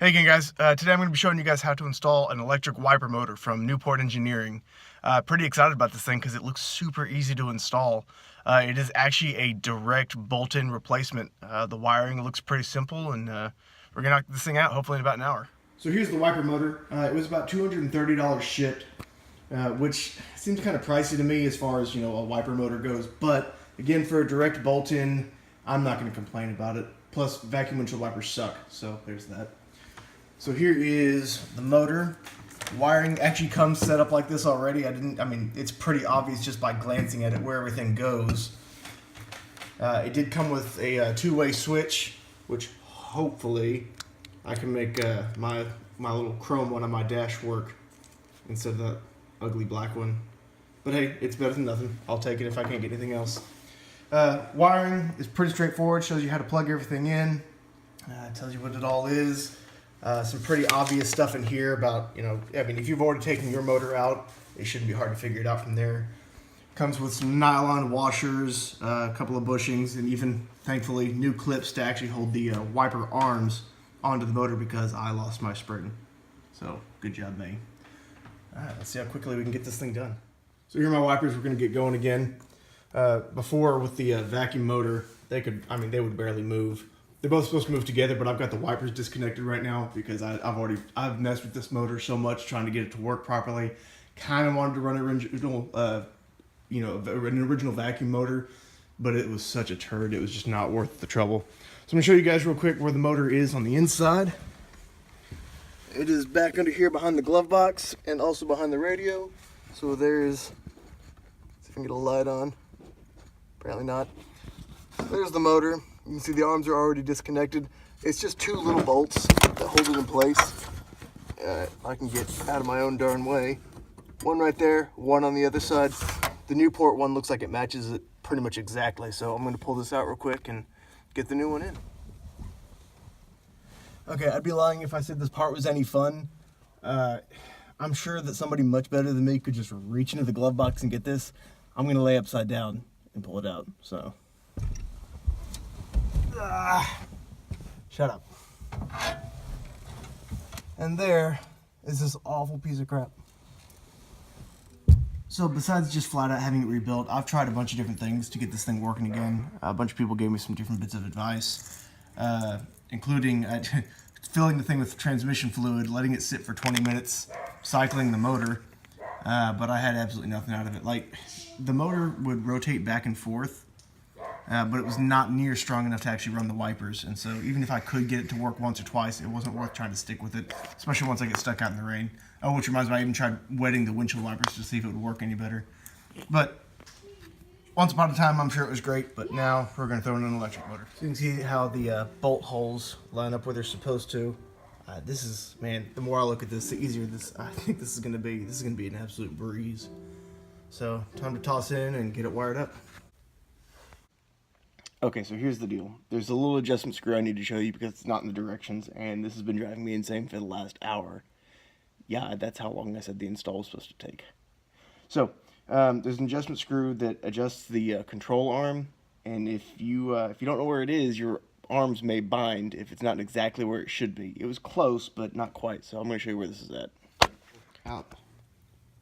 Hey again guys, today I'm going to be showing you guys how to install an electric wiper motor from Newport Engineering. Pretty excited about this thing because it looks super easy to install. It is actually a direct bolt-in replacement. The wiring looks pretty simple, and we're going to knock this thing out hopefully in about an hour. So here's the wiper motor. It was about $230 shipped, which seems kind of pricey to me as far as, a wiper motor goes. But again, for a direct bolt-in, I'm not going to complain about it. Plus, vacuum windshield wipers suck, so there's that. So here is the motor. Wiring actually comes set up like this already. It's pretty obvious just by glancing at it where everything goes. It did come with a two-way switch, which hopefully I can make my little chrome one on my dash work instead of that ugly black one. But hey, it's better than nothing. I'll take it if I can't get anything else. Wiring is pretty straightforward. Shows you how to plug everything in. Tells you what it all is. Some pretty obvious stuff in here about, if you've already taken your motor out, it shouldn't be hard to figure it out from there. Comes with some nylon washers, a couple of bushings, and even, thankfully, new clips to actually hold the wiper arms onto the motor because I lost my spring. So, good job, me. Alright, let's see how quickly we can get this thing done. So here are my wipers. We're going to get going again. Before, with the vacuum motor, they would barely move. They're both supposed to move together, but I've got the wipers disconnected right now because I've messed with this motor so much trying to get it to work properly. Kind of wanted to run an original vacuum motor, but it was such a turd. It was just not worth the trouble. So I'm gonna show you guys real quick where the motor is on the inside. It is back under here behind the glove box and also behind the radio. So there's, see if I can get a light on. Apparently not. There's the motor. You can see the arms are already disconnected. It's just two little bolts that hold it in place. I can get out of my own darn way. One right there, one on the other side. The Newport one looks like it matches it pretty much exactly, so I'm going to pull this out real quick and get the new one in. Okay, I'd be lying if I said this part was any fun. I'm sure that somebody much better than me could just reach into the glove box and get this. I'm going to lay upside down and pull it out, so... shut up. And there is this awful piece of crap. So besides just flat out having it rebuilt, I've tried a bunch of different things to get this thing working again. A bunch of people gave me some different bits of advice, including filling the thing with transmission fluid, letting it sit for 20 minutes, cycling the motor, but I had absolutely nothing out of it. Like, the motor would rotate back and forth, but it was not near strong enough to actually run the wipers, and so even if I could get it to work once or twice, it wasn't worth trying to stick with it, especially once I get stuck out in the rain. Oh, which reminds me, I even tried wetting the windshield wipers to see if it would work any better. But once upon a time, I'm sure it was great, but now we're going to throw in an electric motor. So you can see how the bolt holes line up where they're supposed to. This is, man, the more I look at this, the easier I think this is going to be. This is going to be an absolute breeze. So, time to toss in and get it wired up. Okay, so here's the deal. There's a little adjustment screw I need to show you because it's not in the directions, and this has been driving me insane for the last hour. Yeah, that's how long I said the install was supposed to take. So, there's an adjustment screw that adjusts the control arm, and if you don't know where it is, your arms may bind if it's not exactly where it should be. It was close, but not quite, so I'm going to show you where this is at. Out.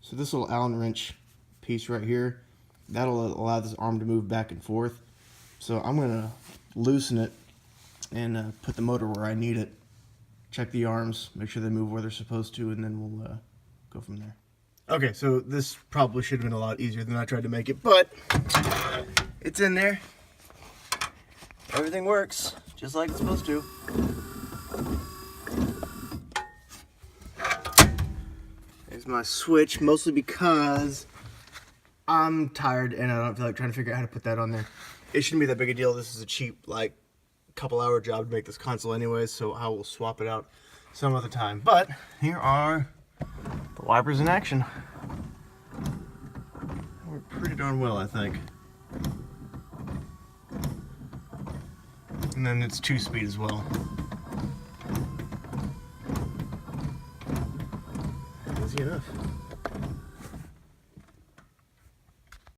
So this little Allen wrench piece right here, that'll allow this arm to move back and forth. So I'm going to loosen it and put the motor where I need it. Check the arms, make sure they move where they're supposed to, and then we'll go from there. Okay, so this probably should have been a lot easier than I tried to make it, but it's in there. Everything works just like it's supposed to. There's my switch, mostly because I'm tired and I don't feel like trying to figure out how to put that on there. It shouldn't be that big a deal. This is a cheap, couple-hour job to make this console anyways, so I will swap it out some other time. But here are the wipers in action. They work pretty darn well, I think. And then it's 2-speed as well. Easy enough.